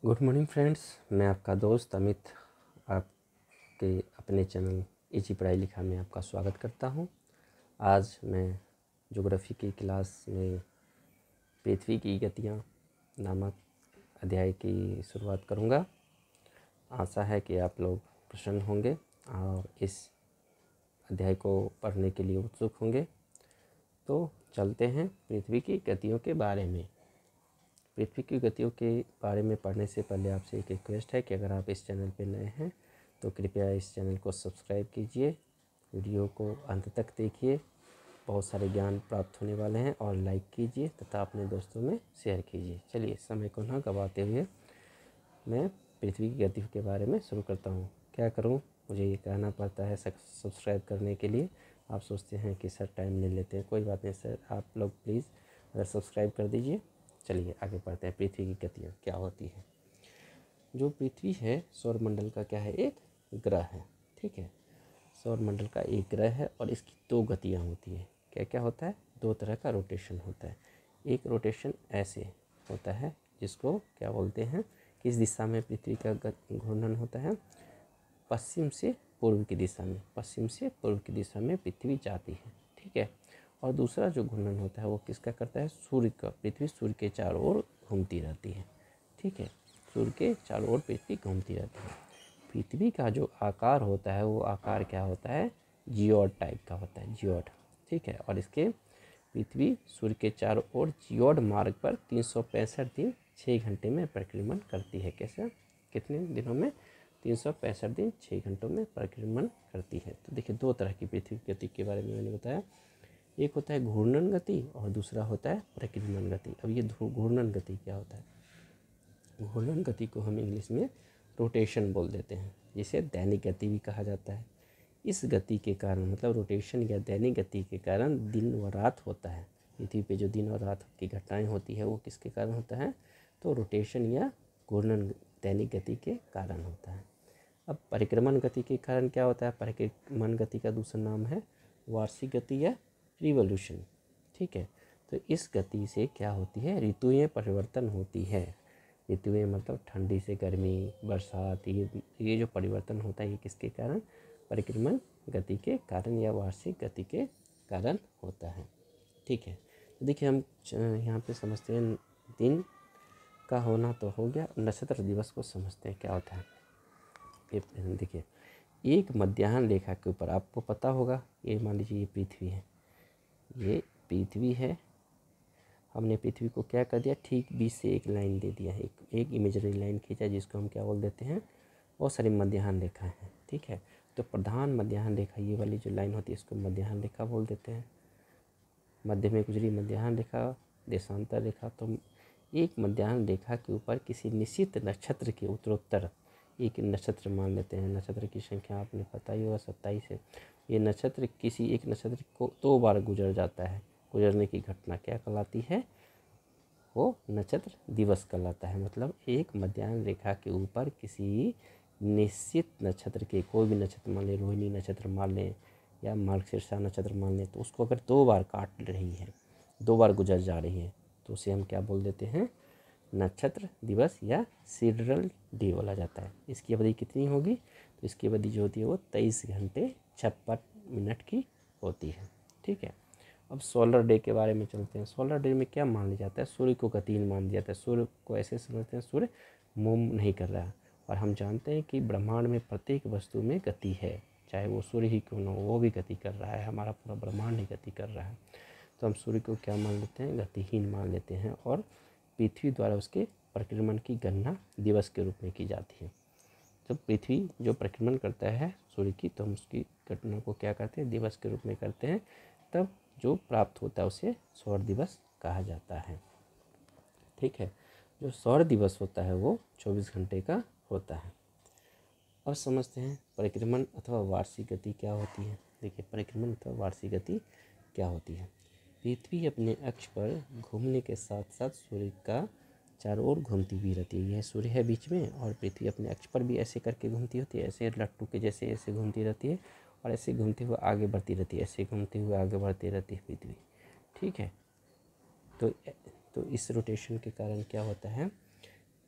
Good morning friends, मैं आपका दोस्त अमित आपके अपने चैनल इजी पढ़ाई लिखा में आपका स्वागत करता हूं। आज मैं ज्योग्राफी की क्लास में पृथ्वी की गतियां नामक अध्याय की शुरुआत करूंगा। आशा है कि आप लोग प्रसन्न होंगे और इस अध्याय को पढ़ने के लिए उत्सुक होंगे। तो चलते हैं पृथ्वी की गतियों के बारे में। पृथ्वी की गतियों के बारे में पढ़ने से पहले आपसे एक रिक्वेस्ट है कि अगर आप इस चैनल पर नए हैं तो कृपया इस चैनल को सब्सक्राइब कीजिए, वीडियो को अंत तक देखिए, बहुत सारे ज्ञान प्राप्त होने वाले हैं, और लाइक कीजिए तथा अपने दोस्तों में शेयर कीजिए। चलिए समय को ना गवाते हुए मैं पृथ्वी की गतियों के बारे में शुरू करता हूँ। क्या करूँ, मुझे ये कहना पड़ता है सब्सक्राइब करने के लिए। आप सोचते हैं कि सर टाइम नहीं लेते हैं, कोई बात नहीं सर, आप लोग प्लीज़ अगर सब्सक्राइब कर दीजिए। चलिए आगे बढ़ते हैं। पृथ्वी की गतियाँ क्या होती हैं। जो पृथ्वी है सौरमंडल का क्या है, एक ग्रह है। ठीक है, सौरमंडल का एक ग्रह है और इसकी दो गतियाँ होती हैं। क्या क्या होता है, दो तरह का रोटेशन होता है। एक रोटेशन ऐसे होता है जिसको क्या बोलते हैं, किस दिशा में पृथ्वी का घूर्णन होता है, पश्चिम से पूर्व की दिशा में, पश्चिम से पूर्व की दिशा में पृथ्वी जाती है। ठीक है, और दूसरा जो घूर्णन होता है वो किसका करता है, सूर्य का। पृथ्वी सूर्य के चारों ओर घूमती रहती है। ठीक है, सूर्य के चारों ओर पृथ्वी घूमती रहती है। पृथ्वी का जो आकार होता है वो आकार क्या होता है, जियोड टाइप का होता है, जियोड। ठीक है, और इसके पृथ्वी सूर्य के चारों ओर जियोड मार्ग पर 365 दिन 6 घंटे में परिक्रमण करती है। कैसे, कितने दिनों में, 365 दिन 6 घंटों में परिक्रमण करती है। तो देखिए, दो तरह की पृथ्वी की गति के बारे में मैंने बताया। एक होता है घूर्णन गति और दूसरा होता है परिक्रमण गति। अब ये घूर्णन गति क्या होता है, घूर्णन गति को हम इंग्लिश में रोटेशन बोल देते हैं, जिसे दैनिक गति भी कहा जाता है। इस गति के कारण, मतलब रोटेशन या दैनिक गति के कारण दिन व रात होता है। पृथ्वी पे जो दिन और रात की घटनाएं होती है वो किसके कारण होता है, तो रोटेशन या घूर्णन दैनिक गति के कारण होता है। अब परिक्रमण गति के कारण क्या होता है, परिक्रमण गति का दूसरा नाम है वार्षिक गति या रिवोल्यूशन। ठीक है, तो इस गति से क्या होती है, ऋतुएं परिवर्तन होती है। ऋतुएं मतलब ठंडी से गर्मी, बरसात, ये जो परिवर्तन होता है ये किसके कारण, परिक्रमण गति के कारण या वार्षिक गति के कारण होता है। ठीक है, तो देखिए हम यहाँ पे समझते हैं, दिन का होना तो हो गया, नक्षत्र दिवस को समझते हैं क्या होता है। ये देखिए, एक मध्याह्न रेखा के ऊपर आपको पता होगा, ये मान लीजिए ये पृथ्वी है, ये पृथ्वी है। हमने पृथ्वी को क्या कर दिया, ठीक बीच से एक लाइन दे दिया है, एक इमेजरी लाइन खींचा जिसको हम क्या बोल देते हैं, बहुत सारी मध्याह्न रेखा है। ठीक है, तो प्रधान मध्याह्न रेखा, ये वाली जो लाइन होती है इसको मध्याह्न रेखा बोल देते हैं। मध्य में गुजरी मध्याह्न रेखा, देशांतर रेखा। तो एक मध्याह्न रेखा के ऊपर किसी निश्चित नक्षत्र के उत्तरोत्तर एक नक्षत्र मान लेते हैं, नक्षत्र की संख्या आपने पता ही होगा 27 है। ये नक्षत्र किसी एक नक्षत्र को 2 बार गुजर जाता है, गुजरने की घटना क्या कहलाती है, वो नक्षत्र दिवस कहलाता है। मतलब एक मध्याह्न रेखा के ऊपर किसी निश्चित नक्षत्र के, कोई भी नक्षत्र मान लें, रोहिणी नक्षत्र मान लें या मार्गशीर्षा नक्षत्र मान लें, तो उसको अगर 2 बार काट रही है, 2 बार गुजर जा रही है, तो उसे हम क्या बोल देते हैं, नक्षत्र दिवस या सिडरल डे बोला जाता है। इसकी अवधि कितनी होगी, तो इसकी अवधि जो होती है वो 23 घंटे 56 मिनट की होती है। ठीक है, अब सोलर डे के बारे में चलते हैं। सोलर डे में क्या मान लिया जाता है, सूर्य को गतिहीन मान लिया जाता है। सूर्य को ऐसे समझते हैं, सूर्य मूव नहीं कर रहा है, और हम जानते हैं कि ब्रह्मांड में प्रत्येक वस्तु में गति है, चाहे वो सूर्य ही क्यों ना हो, वो भी गति कर रहा है, हमारा पूरा ब्रह्मांड ही गति कर रहा है। तो हम सूर्य को क्या मान लेते हैं, गतिहीन मान लेते हैं, और पृथ्वी द्वारा उसके परिक्रमण की गणना दिवस के रूप में की जाती है। जब पृथ्वी जो परिक्रमण करता है सूर्य की, तो हम उसकी घटना को क्या करते हैं, दिवस के रूप में करते हैं। तब जो प्राप्त होता है उसे सौर दिवस कहा जाता है। ठीक है, जो सौर दिवस होता है वो 24 घंटे का होता है। अब समझते हैं परिक्रमण अथवा वार्षिक गति क्या होती है। देखिए, परिक्रमण अथवा वार्षिक गति क्या होती है। पृथ्वी अपने अक्ष पर घूमने के साथ साथ सूर्य का चारों ओर घूमती भी रहती है। यह सूर्य है बीच में, और पृथ्वी अपने अक्ष पर भी ऐसे करके घूमती होती है, ऐसे लट्टू के जैसे ऐसे घूमती रहती है, और ऐसे घूमते हुए आगे बढ़ती रहती है, ऐसे घूमते हुए आगे बढ़ती रहती है पृथ्वी। ठीक है, तो इस रोटेशन के कारण क्या होता है,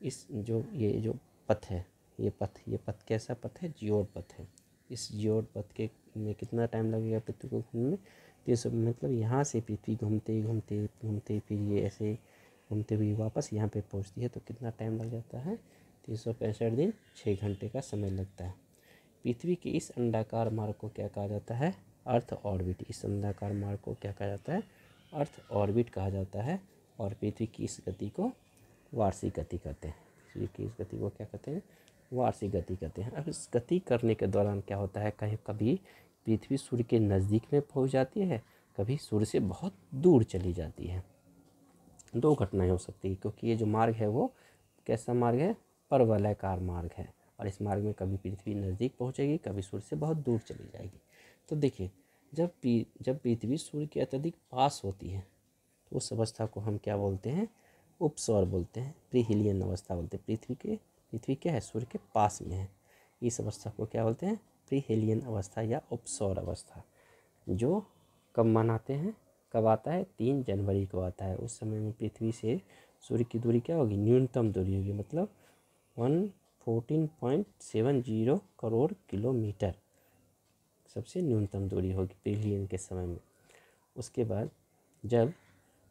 ये जो पथ है, ये पथ कैसा पथ है? जियोड पथ है। इस जियोड पथ के में कितना टाइम लगेगा पृथ्वी को घूमने में? 300, मतलब यहाँ से पृथ्वी घूमते घूमते घूमते फिर ये ऐसे घूमते हुए वापस यहाँ पे पहुँचती है, तो कितना टाइम लग जाता है? 365 दिन 6 घंटे का समय लगता है। पृथ्वी के इस अंडाकार मार्ग को क्या कहा जाता है? Earth orbit. इस अंडाकार मार्ग को क्या कहा जाता है? अर्थ ऑर्बिट कहा जाता है। और पृथ्वी की इस गति को वार्षिक गति कहते हैं। पृथ्वी की इस गति को क्या कहते हैं? वार्षिक गति कहते हैं। अब इस गति करने के दौरान क्या होता है, कभी पृथ्वी सूर्य के नज़दीक में पहुंच जाती है, कभी सूर्य से बहुत दूर चली जाती है। दो घटनाएं हो सकती है, क्योंकि ये जो मार्ग है वो कैसा मार्ग है? परवलयाकार मार्ग है। और इस मार्ग में कभी पृथ्वी नज़दीक पहुंचेगी, कभी सूर्य से बहुत दूर चली जाएगी। तो देखिए, जब पृथ्वी सूर्य के अत्यधिक पास होती है तो उस अवस्था को हम क्या बोलते हैं? उपसौर बोलते हैं, प्रीहिलियन अवस्था बोलते हैं। पृथ्वी क्या है? सूर्य के पास में है। इस अवस्था को क्या बोलते हैं? प्रीहिलियन अवस्था या उपसौर अवस्था। जो कब मनाते हैं? कब आता है? 3 जनवरी को आता है। उस समय में पृथ्वी से सूर्य की दूरी क्या होगी? न्यूनतम दूरी होगी, मतलब 114.70 करोड़ किलोमीटर सबसे न्यूनतम दूरी होगी प्रीहिलियन के समय में। उसके बाद जब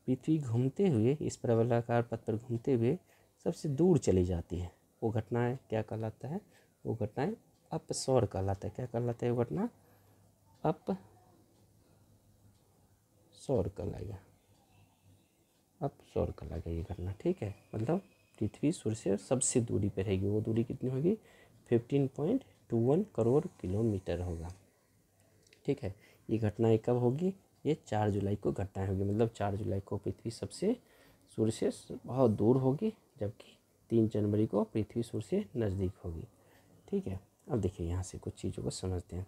पृथ्वी घूमते हुए इस प्रवलयाकार पथ पर घूमते हुए सबसे दूर चली जाती है, वो घटनाएं क्या कहलाता है? वो घटनाएं अपसौर कहलाता है। क्या कहलाता है वो घटना? अपसौर कहलाएगा। अपसौर कहलाएगा ये घटना, ठीक है। मतलब पृथ्वी सूर्य से सबसे दूरी पर रहेगी। वो दूरी कितनी होगी? 15.21 करोड़ किलोमीटर होगा, ठीक है। ये घटनाएं कब होगी? ये 4 जुलाई को घटनाएं होगी। मतलब 4 जुलाई को पृथ्वी सबसे सूर्य से बहुत दूर होगी, जबकि 3 जनवरी को पृथ्वी सूर्य से नज़दीक होगी, ठीक है। अब देखिए यहाँ से कुछ चीज़ों को समझते हैं।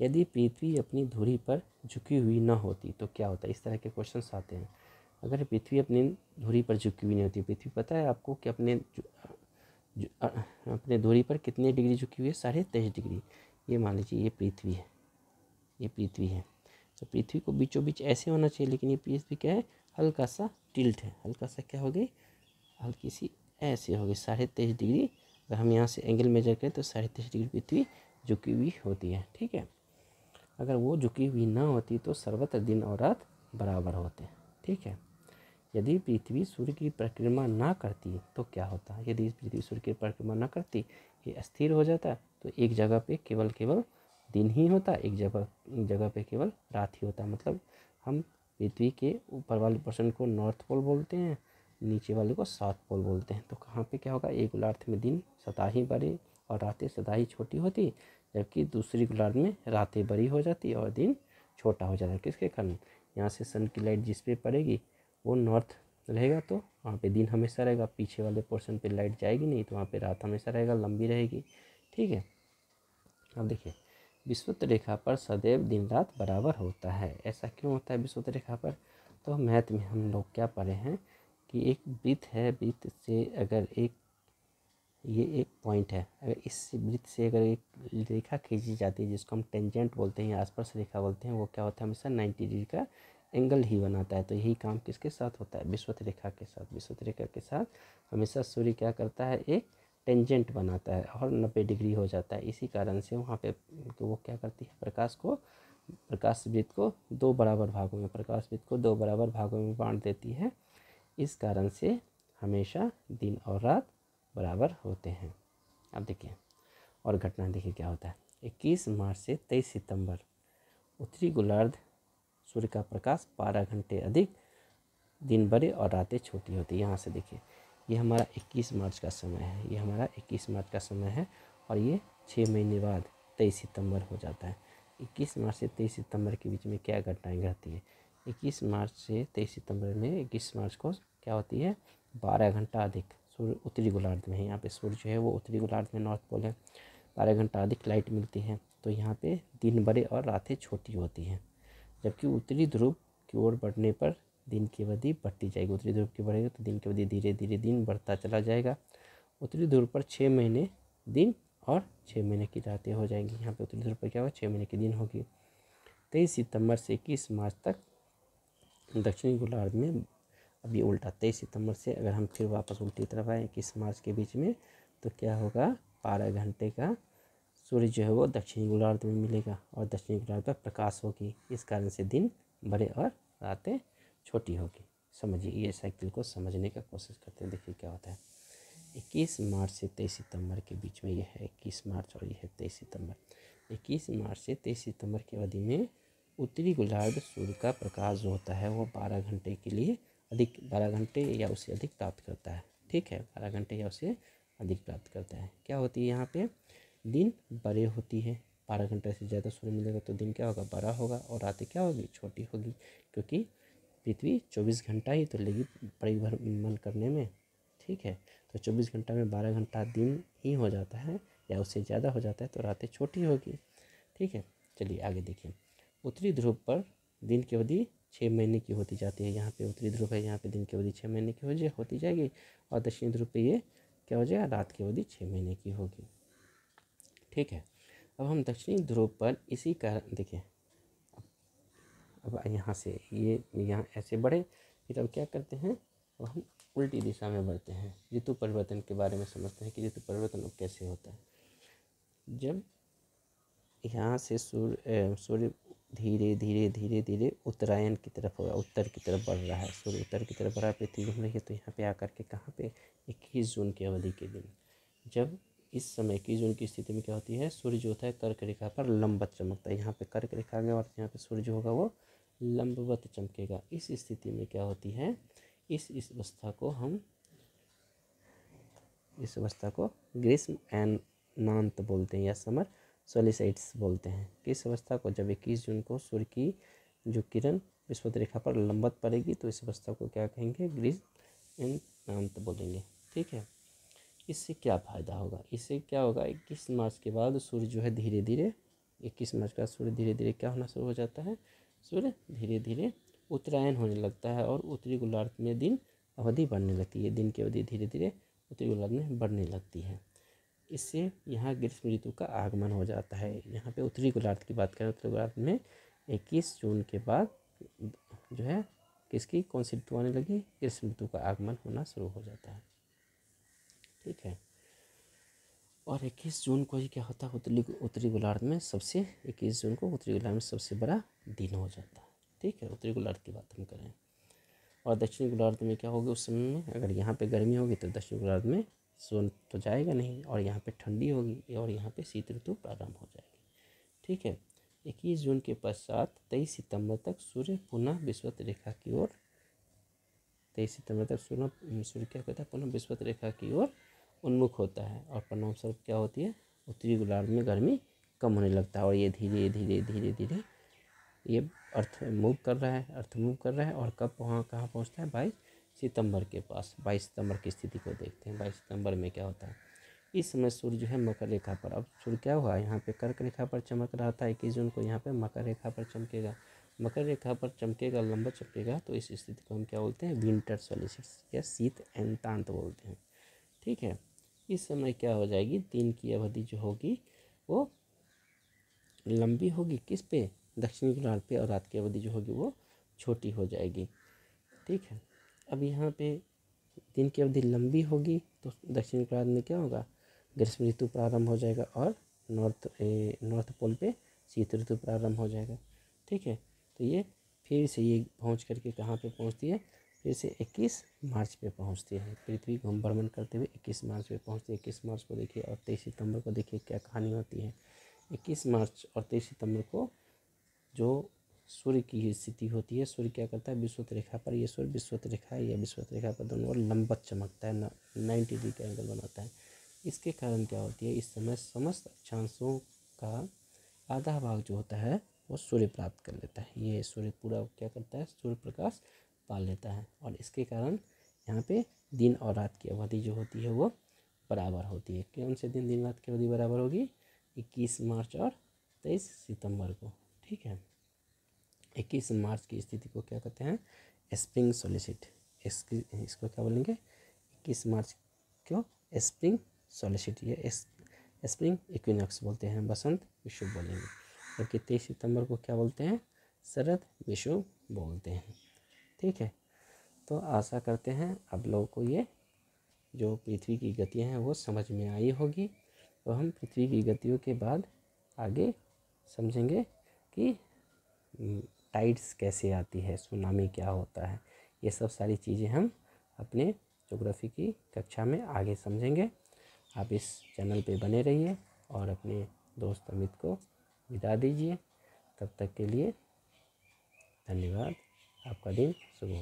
यदि पृथ्वी अपनी धुरी पर झुकी हुई न होती तो क्या होता है? इस तरह के क्वेश्चंस आते हैं। अगर पृथ्वी अपनी धुरी पर झुकी हुई नहीं होती, पृथ्वी पता है आपको कि अपने धुरी पर कितने डिग्री झुकी हुई है? 23.5 डिग्री। ये मान लीजिए ये पृथ्वी है, ये पृथ्वी है। तो पृथ्वी को बीचों बीच ऐसे होना चाहिए, लेकिन ये पृथ्वी क्या है? हल्का सा टिल्ट है। हल्का सा क्या हो गई? हल्की सी ऐसे हो गई 23.5 डिग्री। अगर हम यहाँ से एंगल मेजर करें तो 23.5 डिग्री पृथ्वी झुकी हुई होती है, ठीक है। अगर वो झुकी हुई ना होती तो सर्वत्र दिन और रात बराबर होते, ठीक है। यदि पृथ्वी सूर्य की परिक्रमा ना करती तो क्या होता? यदि पृथ्वी सूर्य की परिक्रमा ना करती, ये अस्थिर हो जाता, तो एक जगह पे केवल दिन ही होता, एक जगह पे केवल रात ही होता। मतलब हम पृथ्वी के ऊपर वाले पोर्शन को नॉर्थ पोल बोलते हैं, नीचे वाले को साउथ पोल बोलते हैं। तो कहाँ पे क्या होगा? एक गोलार्ध में दिन सदा ही बड़े और रातें सदा ही छोटी होती, जबकि दूसरी गोलार्ध में रातें बड़ी हो जाती और दिन छोटा हो जाता है। किसके कारण? यहाँ से सन की लाइट जिस पे पड़ेगी वो नॉर्थ रहेगा, तो वहाँ पे दिन हमेशा रहेगा। पीछे वाले पोर्शन पे लाइट जाएगी नहीं, तो वहाँ पे रात हमेशा रहेगा, लंबी रहेगी, ठीक है। अब देखिए, विषुवत रेखा पर सदैव दिन रात बराबर होता है। ऐसा क्यों होता है विषुवत रेखा पर? तो मैथ में हम लोग क्या पढ़े हैं कि एक वृत्त है, वृत्त से अगर ये एक पॉइंट है, अगर इस वृत्त से अगर एक रेखा खींची जाती है जिसको हम टेंजेंट बोलते हैं, आसपास रेखा बोलते हैं, वो क्या होता है? हमेशा 90 डिग्री का एंगल ही बनाता है। तो यही काम किसके साथ होता है? विषुवत रेखा के साथ। विषुवत रेखा के साथ हमेशा सूर्य क्या करता है? एक टेंजेंट बनाता है और 90 डिग्री हो जाता है। इसी कारण से वहाँ पे तो वो क्या करती है? प्रकाश वृत्त को दो बराबर भागों में बांट देती है। इस कारण से हमेशा दिन और रात बराबर होते हैं। अब देखिए और घटना देखिए क्या होता है। 21 मार्च से 23 सितंबर उत्तरी गोलार्ध सूर्य का प्रकाश 12 घंटे अधिक, दिन बड़े और रातें छोटी होती है। यहाँ से देखिए, ये हमारा 21 मार्च का समय है, ये हमारा 21 मार्च का समय है, और ये 6 महीने बाद 23 सितंबर हो जाता है। 21 मार्च से 23 सितंबर के बीच में क्या घटनाएँ घटती है? 21 मार्च से 23 सितंबर में 21 मार्च को क्या होती है? 12 घंटा अधिक सूर्य उत्तरी गोलार्ध में है। यहाँ पे सूर्य जो है वो उत्तरी गोलार्ध में नॉर्थ पोल है, 12 घंटा अधिक लाइट मिलती है। तो यहाँ पे दिन बड़े और रातें छोटी होती हैं। जबकि उत्तरी ध्रुव की ओर बढ़ने पर दिन की अवधि बढ़ती जाएगी। उत्तरी ध्रुव की बढ़ेगा तो दिन की अवधि धीरे धीरे दिन बढ़ता चला जाएगा। उत्तरी ध्रुव पर 6 महीने दिन और 6 महीने की रातें हो जाएंगी। यहाँ पे उत्तरी ध्रुव पर क्या होगा? 6 महीने की दिन होगी। 23 सितंबर से 21 मार्च तक दक्षिणी गोलार्ध में अब ये उल्टा 23 सितंबर से अगर हम फिर वापस उल्टी तरफ आए 21 मार्च के बीच में, तो क्या होगा, 12 घंटे का सूर्य जो है वो दक्षिणी गोलार्ध में मिलेगा और दक्षिणी गोलार्ध पर प्रकाश होगी। इस कारण से दिन बड़े और रातें छोटी होगी। समझिए, ये साइकिल को समझने का कोशिश करते हैं। देखिए क्या होता है, 21 मार्च से 23 सितंबर के बीच में, ये है 21 मार्च और ये है 23 सितंबर। 21 मार्च से 23 सितंबर की अवधि में उत्तरी गोलार्ध सूर्य का प्रकाश जो होता है वो 12 घंटे के लिए अधिक, 12 घंटे या उससे अधिक प्राप्त करता है। ठीक है, 12 घंटे या उससे अधिक प्राप्त करता है। क्या होती है यहाँ पे, दिन बड़े होती है। 12 घंटे से ज़्यादा सूर्य मिलेगा तो दिन क्या होगा, बड़ा होगा और रातें क्या होगी, छोटी होगी। क्योंकि पृथ्वी 24 घंटा ही तो लेगी परिभ्रमण करने में। ठीक है, तो 24 घंटा में 12 घंटा दिन ही हो जाता है या उससे ज़्यादा हो जाता है तो रातें छोटी होगी। ठीक है, चलिए आगे देखिए। उत्तरी ध्रुव पर दिन की अवधि 6 महीने की होती जाती है। यहाँ पे उत्तरी ध्रुव है, यहाँ पे दिन की अवधि 6 महीने की होती जाएगी और दक्षिणी ध्रुव पे ये क्या हो जाएगा, रात की अवधि 6 महीने की होगी। ठीक है, अब हम दक्षिणी ध्रुव पर इसी कारण देखिए, अब यहाँ से ये यहाँ ऐसे बढ़े, फिर अब क्या करते हैं, अब हम उल्टी दिशा में बढ़ते हैं। ऋतु परिवर्तन के बारे में समझते हैं कि ऋतु परिवर्तन अब कैसे होता है। जब यहाँ से सूर्य धीरे धीरे धीरे धीरे उत्तरायण की तरफ होगा, उत्तर की तरफ बढ़ रहा है। सूर्य उत्तर की तरफ बढ़ रहा है, पृथ्वी घूम रही है। तो यहाँ पे आकर के कहाँ पे, 21 जून की अवधि के दिन, जब इस समय 21 जून की स्थिति में क्या होती है, सूर्य जो होता है कर्क रेखा पर लंबवत चमकता है। यहाँ पे कर्क रेखा आ गया और यहाँ पे सूर्य जो होगा वो लंबवत चमकेगा। इस स्थिति में क्या होती है, इस अवस्था को ग्रीष्म एनांत बोलते हैं या समर सोलिस्टिस बोलते हैं। किस अवस्था को, जब 21 जून को सूर्य की जो किरण विषुवत रेखा पर लंबवत पड़ेगी तो इस अवस्था को क्या कहेंगे, ग्रीष्म एनांत बोलेंगे। ठीक है, इससे क्या फ़ायदा होगा, इससे क्या होगा, 21 मार्च के बाद सूर्य जो है धीरे धीरे, 21 मार्च का सूर्य धीरे धीरे क्या होना शुरू हो जाता है, सूर्य धीरे धीरे उत्तरायण होने लगता है और उत्तरी गोलार्ध में दिन अवधि बढ़ने लगती है। दिन की अवधि धीरे धीरे उत्तरी गोलार्ध में बढ़ने लगती है। इससे यहाँ ग्रीष्म ऋतु का आगमन हो जाता है। यहाँ पे उत्तरी गोलार्ध की बात करें, उत्तरी गोलार्ध में 21 जून के बाद जो है किसकी कौन सी ऋतु आने लगी, ग्रीष्म ऋतु का आगमन होना शुरू हो जाता है। ठीक है, और 21 जून को ही क्या होता है, उत्तरी गोलार्ध में सबसे 21 जून को उत्तरी गोलार्ध में सबसे बड़ा दिन हो जाता है। ठीक है, उत्तरी गोलार्ध की बात हम करें। और दक्षिणी गोलार्ध में क्या होगी उस समय में, अगर यहाँ पे गर्मी होगी तो दक्षिणी गोलार्ध में सूर्य तो जाएगा नहीं और यहाँ पे ठंडी होगी और यहाँ पे शीत ऋतु प्रारंभ हो जाएगी। ठीक है, 21 जून के पश्चात 23 सितंबर तक सूर्य पुनः विषुवत रेखा की ओर, 23 सितंबर तक सूर्य क्या कहता है, पुनः विषुवत रेखा की ओर उन्मुख होता है और परिणाम स्वरूप क्या होती है, उत्तरी गोलार्ध में गर्मी कम होने लगता है और ये धीरे धीरे धीरे धीरे ये अर्थ मूव कर रहा है और कब वहाँ कहाँ पहुँचता है, 22 सितंबर के पास। 22 सितंबर की स्थिति को देखते हैं। 22 सितंबर में क्या होता है, इस समय सूर्य जो है मकर रेखा पर, अब सूर्य क्या हुआ, यहाँ पे कर्क रेखा पर चमक रहा था 21 जून को, यहाँ पे मकर रेखा पर चमकेगा। मकर रेखा पर चमकेगा, लंबा चमकेगा, तो इस स्थिति को हम क्या बोलते हैं, विंटर सोलिस्टिस या शीत एकांत बोलते हैं। ठीक है, इस समय क्या हो जाएगी, दिन की अवधि जो होगी वो लंबी होगी, किस पे, दक्षिणी गोलार्ध पे, और रात की अवधि जो होगी वो छोटी हो जाएगी। ठीक है, अब यहाँ पे दिन की अवधि लंबी होगी तो दक्षिणी गोलार्ध में क्या होगा, ग्रीष्म ऋतु प्रारंभ हो जाएगा और नॉर्थ पोल पे शीत ऋतु प्रारंभ हो जाएगा। ठीक है, तो ये फिर से ये पहुँच करके कहाँ पे पहुँचती है, फिर से 21 मार्च पे पहुँचती है। पृथ्वी घूम भ्रमण करते हुए 21 मार्च पे पहुँचती है। 21 मार्च को देखिए और 23 सितंबर को देखिए क्या कहानी होती है। 21 मार्च और 23 सितंबर को जो सूर्य की स्थिति होती है, सूर्य क्या करता है, विषुवत रेखा पर, ये सूर्य विषुवत रेखा है या विषुवत रेखा पर दोनों ओर लंबवत चमकता है, 90 डिग्री का एंगल बनाता है। इसके कारण क्या होती है, इस समय समस्त अक्षांशों का आधा भाग जो होता है वो सूर्य प्राप्त कर लेता है। ये सूर्य पूरा क्या करता है, सूर्य प्रकाश पा लेता है और इसके कारण यहाँ पे दिन और रात की अवधि जो होती है वो बराबर होती है। कौन से दिन रात की अवधि बराबर होगी, 21 मार्च और 23 सितंबर को। ठीक है, 21 मार्च की स्थिति को क्या कहते हैं, स्प्रिंग सोलिस्टिस, इसको क्या बोलेंगे, 21 मार्च को स्प्रिंग सोलिस्टिस या स्प्रिंग इक्विनॉक्स बोलते हैं, बसंत विषुव बोलेंगे। जबकि 23 सितंबर को क्या बोलते हैं, शरद विषुव बोलते हैं। ठीक है, दोस्तों आशा करते हैं आप लोगों को ये जो पृथ्वी की गतियाँ हैं वो समझ में आई होगी। तो हम पृथ्वी की गतियों के बाद आगे समझेंगे कि टाइड्स कैसे आती है, सुनामी क्या होता है। ये सब सारी चीज़ें हम अपने ज्योग्राफी की कक्षा में आगे समझेंगे। आप इस चैनल पे बने रहिए और अपने दोस्त अमित को विदा दीजिए। तब तक के लिए धन्यवाद। आपका दिन शुभ हो।